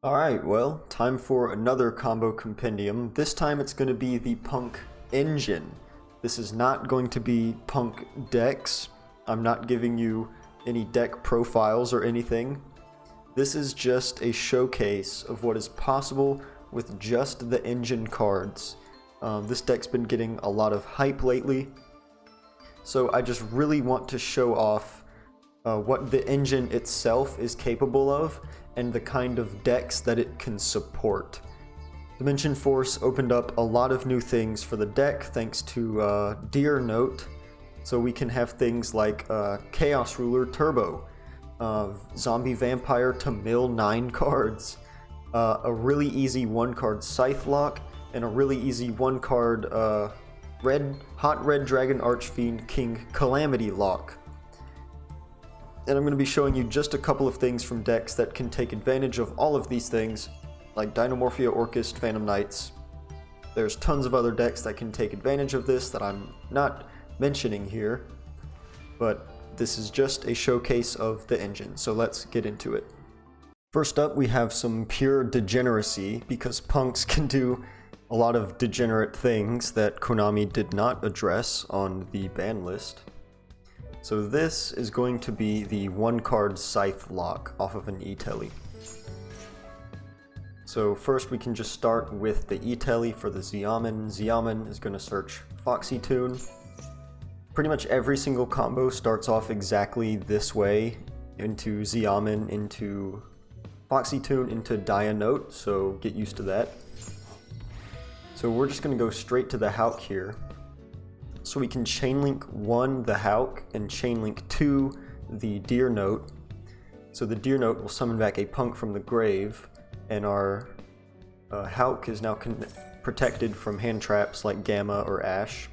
Alright, well, time for another combo compendium. This time it's going to be the P.U.N.K engine. This is not going to be P.U.N.K decks. I'm not giving you any deck profiles or anything. This is just a showcase of what is possible with just the engine cards. This deck's been getting a lot of hype lately, so I just really want to show off what the engine itself is capable of and the kind of decks that it can support. Dimension Force opened up a lot of new things for the deck thanks to Deer Note, so we can have things like Chaos Ruler Turbo, Zombie Vampire to mill 9 cards, a really easy 1-card Scythe Lock, and a really easy 1-card Hot Red Dragon Archfiend King Calamity Lock. And I'm going to be showing you just a couple of things from decks that can take advantage of all of these things, like Dinomorphia, Orcust, Phantom Knights. There's tons of other decks that can take advantage of this that I'm not mentioning here, but this is just a showcase of the engine, so let's get into it. First up, we have some pure degeneracy, because punks can do a lot of degenerate things that Konami did not address on the ban list. So this is going to be the 1-card Scythe Lock off of an E-Telly. So first we can just start with the E-Telly for the Xiamen. Xiamen is going to search Foxy Tune. Pretty much every single combo starts off exactly this way, into Xiamen, into Foxy Tune, into Dia Note, so get used to that. So we're just going to go straight to the H.U.K here. So we can chainlink 1 the H.U.K and chainlink 2 the Deer Note. So the Deer Note will summon back a P.U.N.K from the grave, and our H.U.K is now protected from hand traps like Gamma or Ash.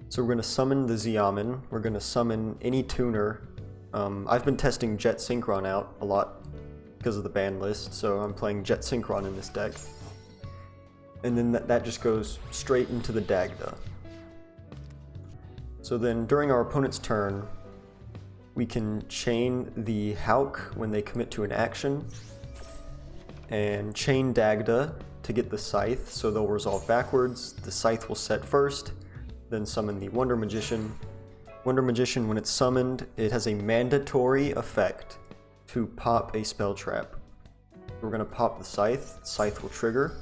So we're going to summon the Xiamen. We're going to summon any tuner. I've been testing Jet Synchron out a lot because of the ban list, so I'm playing Jet Synchron in this deck. And then that just goes straight into the Dagda. So then during our opponent's turn, we can chain the H.U.K when they commit to an action, and chain Dagda to get the Scythe, so they'll resolve backwards. The Scythe will set first, then summon the Wonder Magician. Wonder Magician, when it's summoned, it has a mandatory effect to pop a spell trap. We're going to pop the Scythe. Scythe will trigger,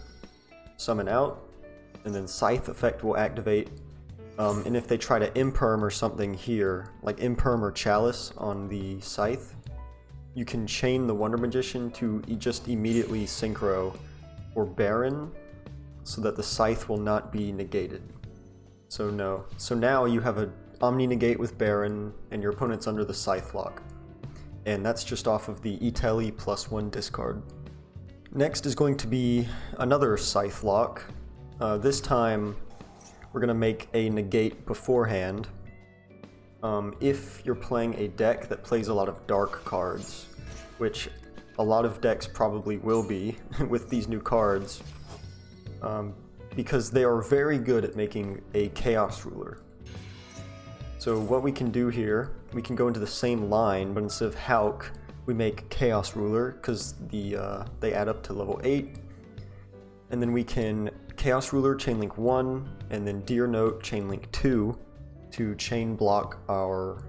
summon out, and then Scythe effect will activate. And if they try to imperm or something here, like imperm or chalice on the Scythe, you can chain the Wonder Magician to just immediately synchro or Baron, so that the Scythe will not be negated. So now you have a Omni Negate with Baron, and your opponent's under the Scythe Lock. And that's just off of the E-Telly +1 discard. Next is going to be another Scythe Lock. This time we're going to make a negate beforehand. If you're playing a deck that plays a lot of dark cards, which a lot of decks probably will be with these new cards, because they are very good at making a Chaos Ruler. So what we can do here, we can go into the same line, but instead of H.U.K, we make Chaos Ruler, because they add up to level 8. And then we can Chaos Ruler chainlink 1, and then Deer Note chainlink 2 to chain block our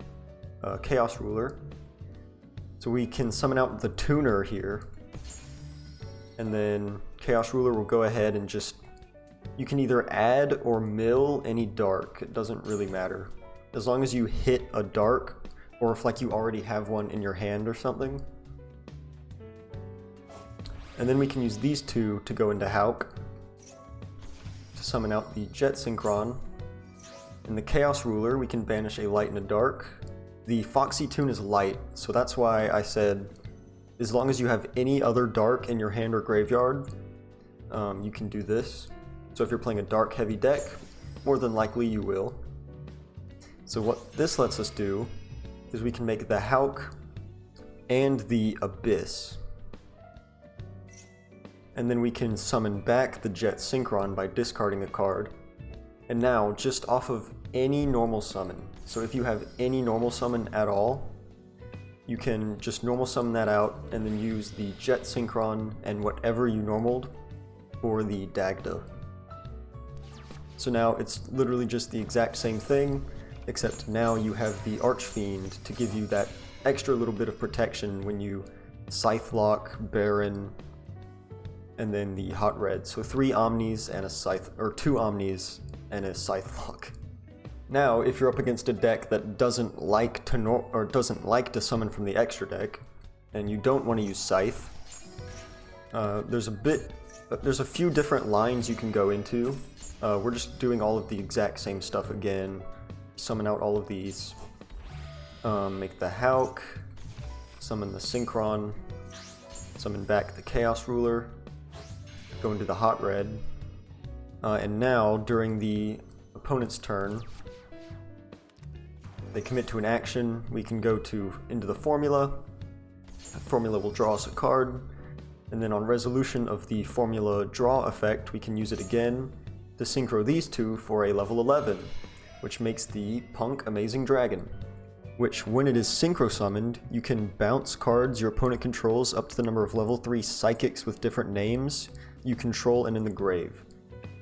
Chaos Ruler. So we can summon out the Tuner here, and then Chaos Ruler will go ahead and just, you can either add or mill any dark, it doesn't really matter. As long as you hit a dark, or if like you already have one in your hand or something. And then we can use these two to go into H.U.K to summon out the Jet Synchron. In the Chaos Ruler, we can banish a light and a dark. The Foxy Tune is light, so that's why I said as long as you have any other dark in your hand or graveyard, you can do this. So if you're playing a dark heavy deck, more than likely you will. So what this lets us do is we can make the H.U.K and the Abyss. And then we can summon back the Jet Synchron by discarding a card. And now, just off of any normal summon, so if you have any normal summon at all, you can just normal summon that out and then use the Jet Synchron and whatever you normaled for the Dagda. So now it's literally just the exact same thing, except now you have the Archfiend to give you that extra little bit of protection when you Scythe Lock, Baron, and then the Hot Red. So 3 Omnis and a Scythe, or 2 Omnis and a Scythe Lock. Now, if you're up against a deck that doesn't like to summon from the extra deck, and you don't want to use Scythe, there's a few different lines you can go into. We're just doing all of the exact same stuff again. Summon out all of these. Make the P.U.N.K, summon the Synchron, summon back the Chaos Ruler, go into the Hot Red, and now during the opponent's turn, they commit to an action, we can go into the formula. The formula will draw us a card, and then on resolution of the formula draw effect, we can use it again to synchro these two for a level 11, which makes the P.U.N.K Amazing Dragon, which when it is synchro summoned, you can bounce cards your opponent controls up to the number of level 3 psychics with different names you control and in the grave,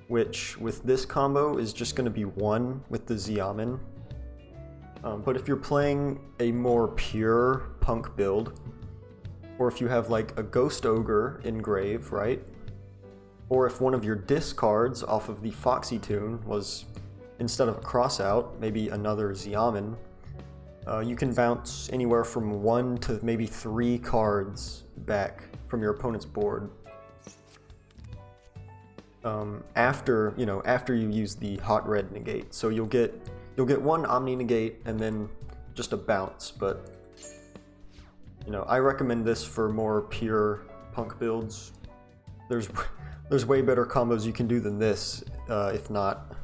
which with this combo is just going to be 1 with the Xiamen. But if you're playing a more pure P.U.N.K build, or if you have like a Ghost Ogre in grave, right? Or if one of your discards off of the Foxy tune was, instead of a crossout, maybe another Xiamen, you can bounce anywhere from 1 to maybe 3 cards back from your opponent's board. After you use the Hot Red negate. So you'll get 1 Omni negate and then just a bounce, but I recommend this for more pure P.U.N.K builds. There's way better combos you can do than this, if not.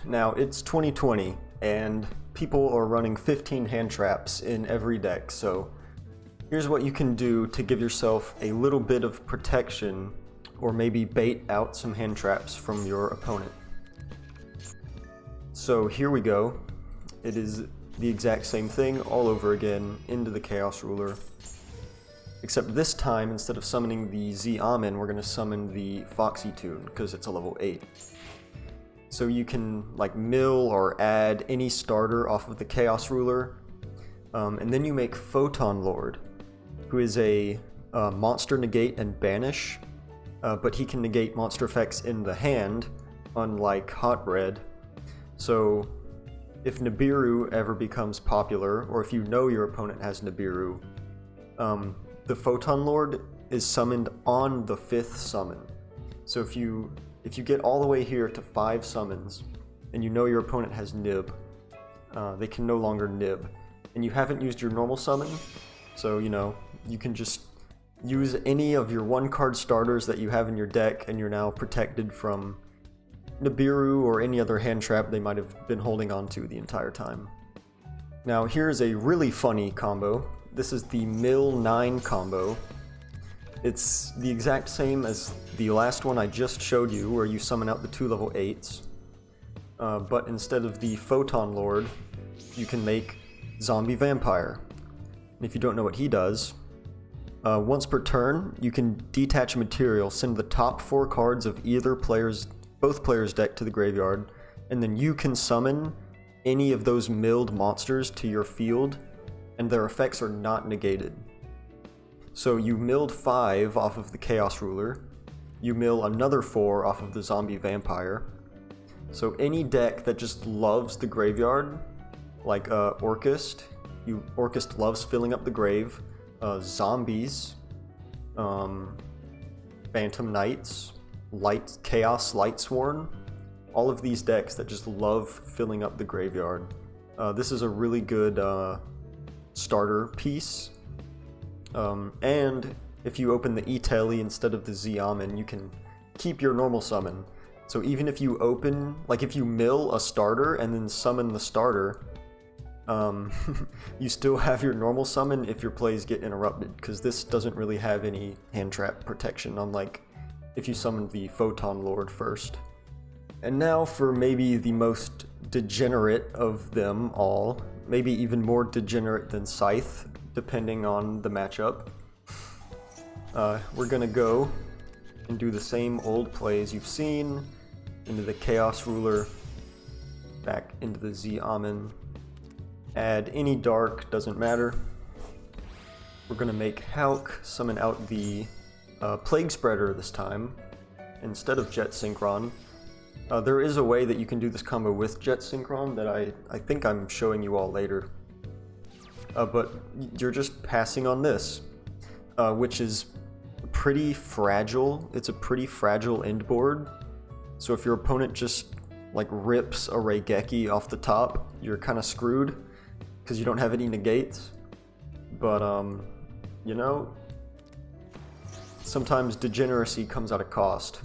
Now, it's 2020, and people are running 15 hand traps in every deck, so here's what you can do to give yourself a little bit of protection, or maybe bait out some hand traps from your opponent. So here we go. It is the exact same thing all over again into the Chaos Ruler. Except this time, instead of summoning the Xiamen, we're going to summon the Foxy tune, because it's a level 8. So you can like mill or add any starter off of the Chaos Ruler, and then you make Photon Lord, who is a monster negate and banish, but he can negate monster effects in the hand, unlike Hot Red. So if Nibiru ever becomes popular, or if you know your opponent has Nibiru, the Photon Lord is summoned on the 5th summon. So if you get all the way here to 5 summons, and you know your opponent has Nib, they can no longer Nib. And you haven't used your normal summon, so you can just use any of your 1-card starters that you have in your deck, and you're now protected from Nibiru or any other hand trap they might have been holding on to the entire time. Now here's a really funny combo. This is the Mill 9 combo. It's the exact same as the last one I just showed you, where you summon out the 2 level 8s. But instead of the Photon Lord, you can make Zombie Vampire. And if you don't know what he does, once per turn, you can detach a material, send the top 4 cards of both players' deck to the graveyard, and then you can summon any of those milled monsters to your field, and their effects are not negated. So you milled 5 off of the Chaos Ruler, you mill another 4 off of the Zombie Vampire. So any deck that just loves the graveyard, like Orcust, Orcust loves filling up the grave, zombies, Phantom Knights, Chaos Lightsworn, all of these decks that just love filling up the graveyard. This is a really good starter piece. And if you open the E-Tele instead of the Xiamen, you can keep your normal summon. So even if you open, like if you mill a starter and then summon the starter, you still have your normal summon if your plays get interrupted, because this doesn't really have any hand trap protection, unlike if you summon the Photon Lord first. And now for maybe the most degenerate of them all, maybe even more degenerate than Scythe, depending on the matchup. We're gonna go and do the same old plays you've seen, into the Chaos Ruler, back into the Z-Amen, add any dark, doesn't matter. We're gonna make Hulk summon out the Plague Spreader this time, instead of Jet Synchron. There is a way that you can do this combo with Jet Synchron that I think I'm showing you all later. But you're just passing on this, which is pretty fragile. It's a pretty fragile end board. So if your opponent just like rips a Raigeki off the top, you're kind of screwed because you don't have any negates. But you know, sometimes degeneracy comes at a cost.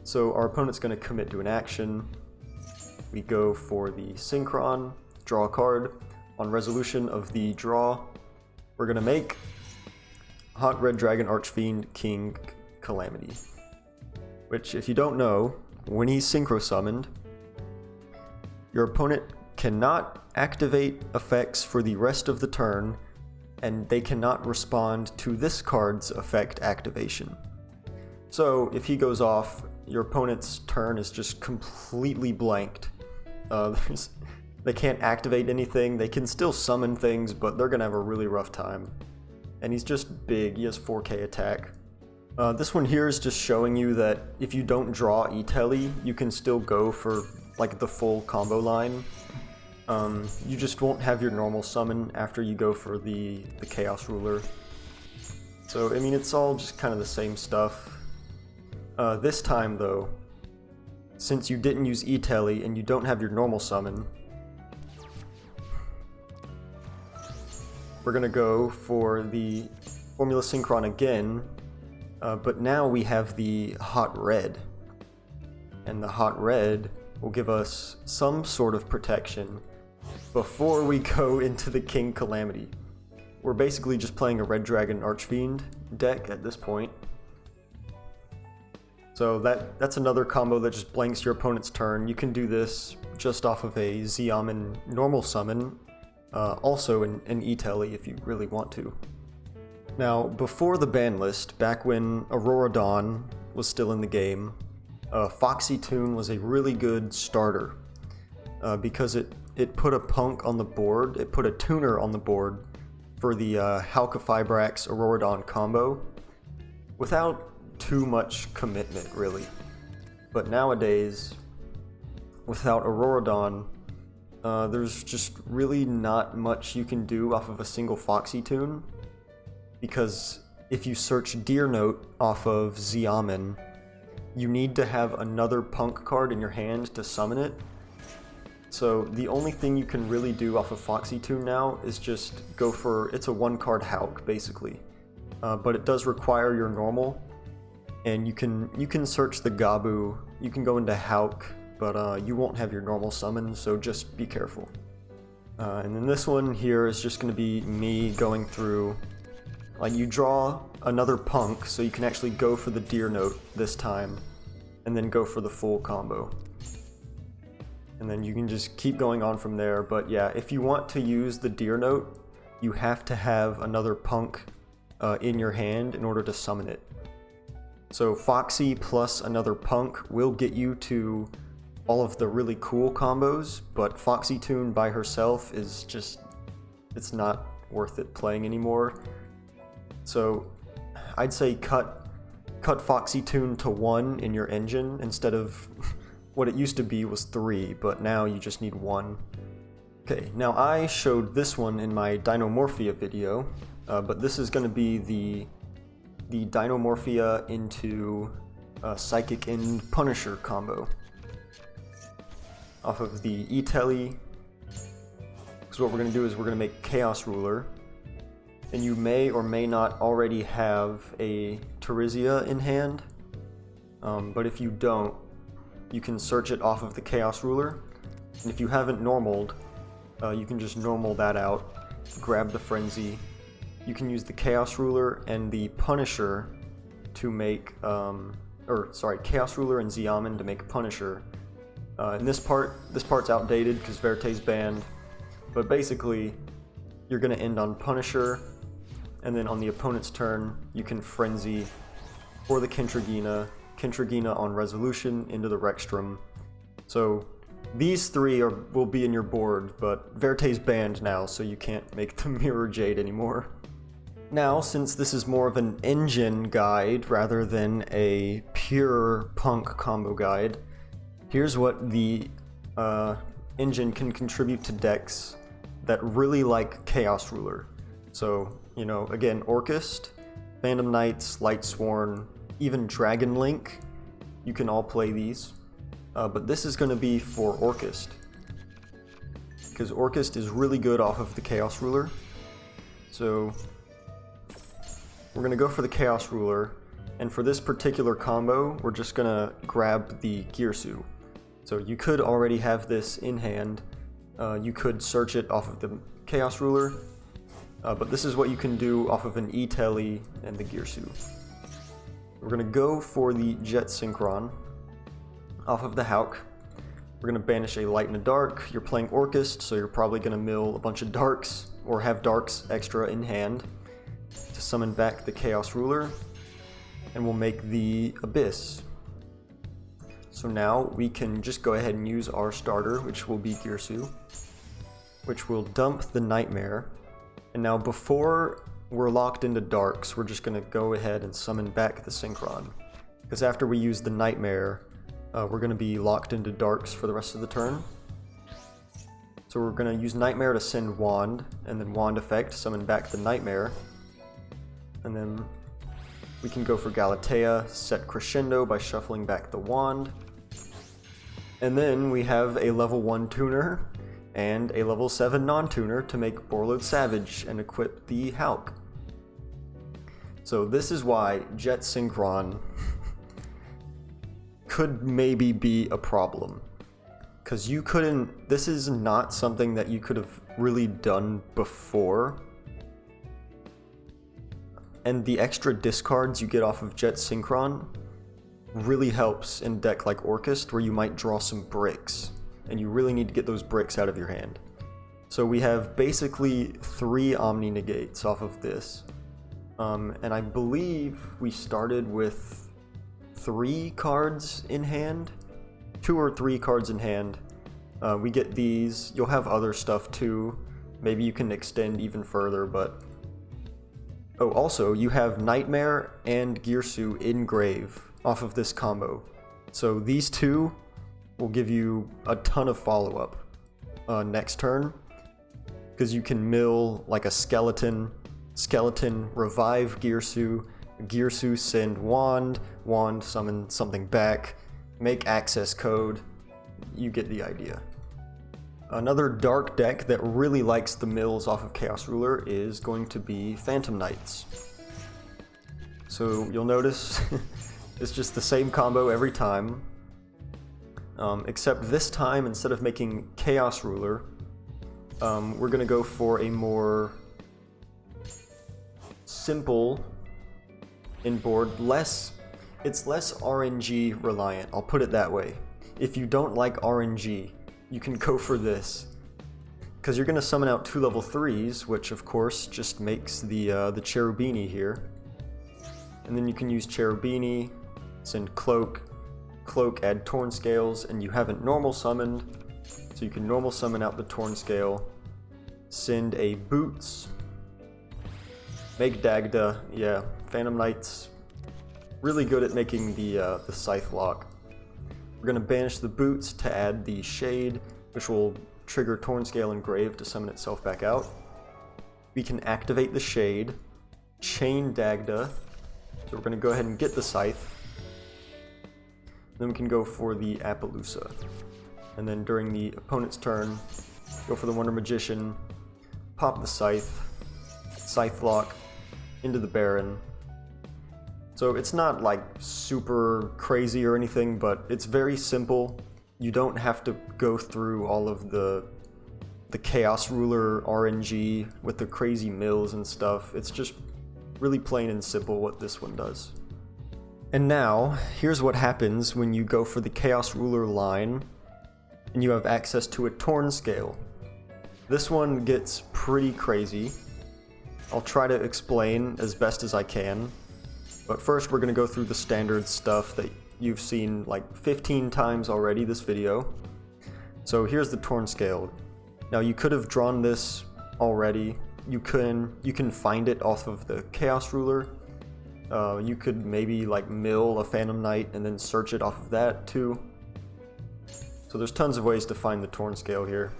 So our opponent's going to commit to an action. We go for the Synchron, draw a card. On resolution of the draw, we're going to make Hot Red Dragon Archfiend King Calamity. Which, if you don't know, when he's synchro summoned, your opponent cannot activate effects for the rest of the turn, and they cannot respond to this card's effect activation. So if he goes off, your opponent's turn is just completely blanked. They can't activate anything. They can still summon things, but they're gonna have a really rough time. And he's just big. He has 4k attack. This one here is just showing you that if you don't draw E-Telly, you can still go for like the full combo line. You just won't have your normal summon after you go for the Chaos Ruler. So I mean, it's all just kind of the same stuff. This time though, since you didn't use E-Telly and you don't have your normal summon, we're gonna go for the Formula Synchron again, but now we have the Hot Red. And the Hot Red will give us some sort of protection before we go into the King Calamity. We're basically just playing a Red Dragon Archfiend deck at this point. So that's another combo that just blanks your opponent's turn. You can do this just off of a Z-Amen normal summon, also in E-Telly if you really want to. Now, before the ban list, back when Aurora Dawn was still in the game, Foxy P.U.N.K was a really good starter because it put a punk on the board, it put a tuner on the board for the Halka-Fibrax Aurora Dawn combo without too much commitment, really. But nowadays, without Aurora Dawn, there's just really not much you can do off of a single Foxy P.U.N.K, because if you search Deer Note off of Z-Amen, you need to have another Punk card in your hand to summon it. So the only thing you can really do off of Foxy P.U.N.K now is just go for, it's a one-card Hulk, basically. But it does require your normal, and you can search the Gabu, you can go into Hulk, but you won't have your normal summon, so just be careful. And then this one here is just going to be me going through, like, you draw another Punk, so you can actually go for the Deer Note this time, and then go for the full combo. And then you can just keep going on from there, but yeah, if you want to use the Deer Note, you have to have another Punk in your hand in order to summon it. So Foxy plus another Punk will get you to all of the really cool combos, but Foxy P.U.N.K by herself is just, it's not worth it playing anymore. So I'd say cut Foxy P.U.N.K to 1 in your engine instead of what it used to be was 3, but now you just need 1. Okay, now I showed this one in my Dinomorphia video, but this is going to be the Dinomorphia into Psychic End Punisher combo. Off of the E-Telly. So what we're going to do is we're going to make Chaos Ruler. And you may or may not already have a Terizia in hand. But if you don't, you can search it off of the Chaos Ruler. And if you haven't normaled, you can just normal that out, grab the Frenzy. You can use the Chaos Ruler and the Punisher to make, Chaos Ruler and Z-Amen to make Punisher. And this part's outdated because Verte's banned, but basically, you're going to end on Punisher, and then on the opponent's turn, you can Frenzy for the Kentragina on Resolution into the Rexstrom. So these three will be in your board, but Verte's banned now, so you can't make the Mirror Jade anymore. Now, since this is more of an engine guide rather than a pure punk combo guide, here's what the engine can contribute to decks that really like Chaos Ruler. So, you know, again, Orcust, Phantom Knights, Lightsworn, even Dragon Link, you can all play these. But this is going to be for Orcust, because Orcust is really good off of the Chaos Ruler. So we're going to go for the Chaos Ruler, and for this particular combo, we're just going to grab the Girsu. So you could already have this in hand. You could search it off of the Chaos Ruler, but this is what you can do off of an E-Telly and the Girsu. We're going to go for the Jet Synchron off of the Hauk. We're going to banish a Light and a Dark. You're playing Orcust, so you're probably going to mill a bunch of Darks, or have Darks extra in hand to summon back the Chaos Ruler, and we'll make the Abyss. So now we can just go ahead and use our starter, which will be Girsu, which will dump the Nightmare. And now before we're locked into Darks, we're just going to go ahead and summon back the Synchron, because after we use the Nightmare, we're going to be locked into Darks for the rest of the turn. So we're going to use Nightmare to send Wand, and then Wand effect, summon back the Nightmare. And then we can go for Galatea, set Crescendo by shuffling back the Wand. And then we have a level 1 tuner and a level 7 non-tuner to make Borlode Savage and equip the Hauk. So this is why Jet Synchron could maybe be a problem, because you couldn't, this is not something that you could have really done before, and the extra discards you get off of Jet Synchron really helps in a deck like Orcust, where you might draw some bricks and you really need to get those bricks out of your hand. So we have basically 3 Omni Negates off of this, and I believe we started with 3 cards in hand, 2 or 3 cards in hand. We get these. You'll have other stuff too. Maybe you can extend even further, but oh, also you have Nightmare and Girsu in grave off of this combo. So these 2 will give you a ton of follow-up next turn, because you can mill like a skeleton revive Girsu, Girsu send Wand, Wand summon something back, make access code. You get the idea. Another dark deck that really likes the mills off of Chaos Ruler is going to be Phantom Knights. So you'll notice it's just the same combo every time, except this time, instead of making Chaos Ruler, we're going to go for a more simple in-board, it's less RNG reliant, I'll put it that way. If you don't like RNG, you can go for this, because you're going to summon out 2 level 3s, which of course just makes the Cherubini here. And then you can use Cherubini, send Cloak, add Torn Scales, and you haven't normal summoned, so you can normal summon out the Torn Scale, send a Boots, make Dagda. Yeah, Phantom Knights, really good at making the Scythe Lock. We're going to banish the Boots to add the Shade, which will trigger Torn Scale and Grave to summon itself back out. We can activate the Shade, chain Dagda, so we're going to go ahead and get the Scythe. Then we can go for the Appaloosa. And then during the opponent's turn, go for the Wonder Magician, pop the Scythe Lock into the Baron. So it's not like super crazy or anything, but it's very simple. You don't have to go through all of the Chaos Ruler RNG with the crazy mills and stuff. It's just really plain and simple what this one does. And now, here's what happens when you go for the Chaos Ruler line and you have access to a Torn Scale. This one gets pretty crazy. I'll try to explain as best as I can. But first we're going to go through the standard stuff that you've seen like 15 times already this video. So here's the Torn Scale. Now you could have drawn this already. You can find it off of the Chaos Ruler. You could maybe like mill a Phantom Knight and then search it off of that too. So there's tons of ways to find the Torn Scale here.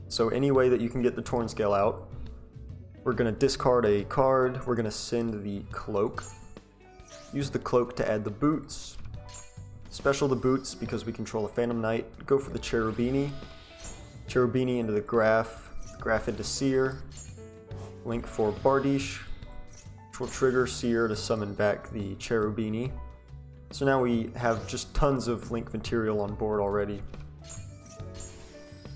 So any way that you can get the Torn Scale out, we're going to discard a card, we're going to send the Cloak. Use the Cloak to add the boots. Special the boots because we control a Phantom Knight. Go for the Cherubini. Cherubini into the Graph. Graph into Seer. Link for Bardiche, which will trigger Seer to summon back the Cherubini. So now we have just tons of link material on board already.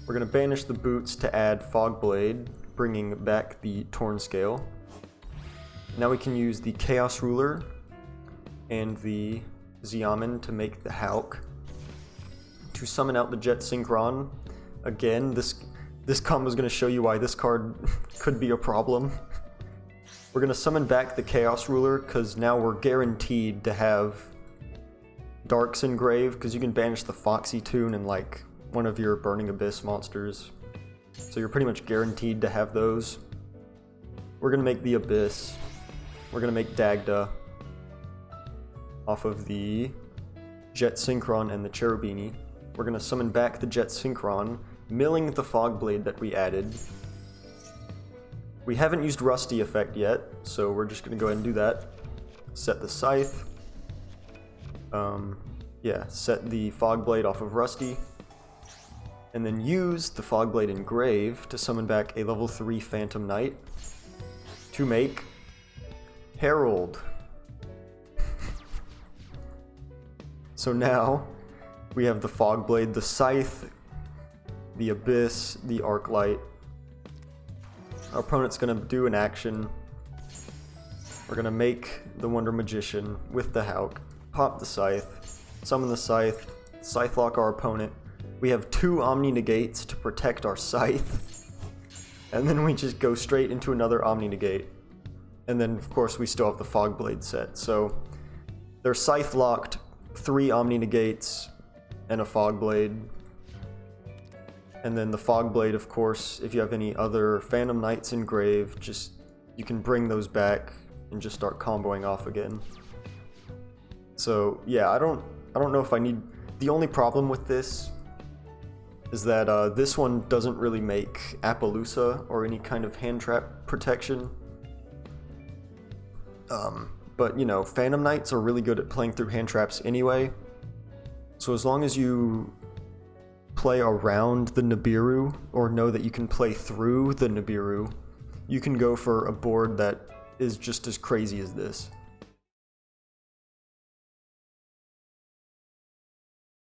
We're going to banish the boots to add Fogblade, bringing back the Torn Scale. Now we can use the Chaos Ruler and the Xiamen to make the P.U.N.K. To summon out the Jet Synchron. Again, this combo is going to show you why this card could be a problem. We're going to summon back the Chaos Ruler because now we're guaranteed to have Darks Engrave, because you can banish the Foxy tune and like one of your Burning Abyss monsters. So you're pretty much guaranteed to have those. We're going to make the Abyss. We're going to make Dagda off of the Jet Synchron and the Cherubini. We're going to summon back the Jet Synchron, milling the Fogblade that we added. We haven't used Rusty effect yet, so we're just going to go ahead and do that. Set the Scythe. Set the Fogblade off of Rusty. And then use the Fogblade Engrave to summon back a level 3 Phantom Knight to make Herald. So now we have the Fogblade, the Scythe, the Abyss, the Arclight. Our opponent's going to do an action. We're going to make the Wonder Magician with the P.U.N.K, pop the Scythe, summon the Scythe, Scythe Lock our opponent. We have 2 Omni Negates to protect our Scythe. And then we just go straight into another Omni Negate. And then, of course, we still have the Fogblade set. So they're Scythe locked, 3 Omni Negates, and a Fogblade. And then the Fogblade, of course, if you have any other Phantom Knights engraved, you can bring those back and just start comboing off again. So yeah, I don't know if I need. The only problem with this is that this one doesn't really make Appaloosa or any kind of hand trap protection. But you know, Phantom Knights are really good at playing through hand traps anyway. So as long as you play around the Nibiru, or know that you can play through the Nibiru, you can go for a board that is just as crazy as this.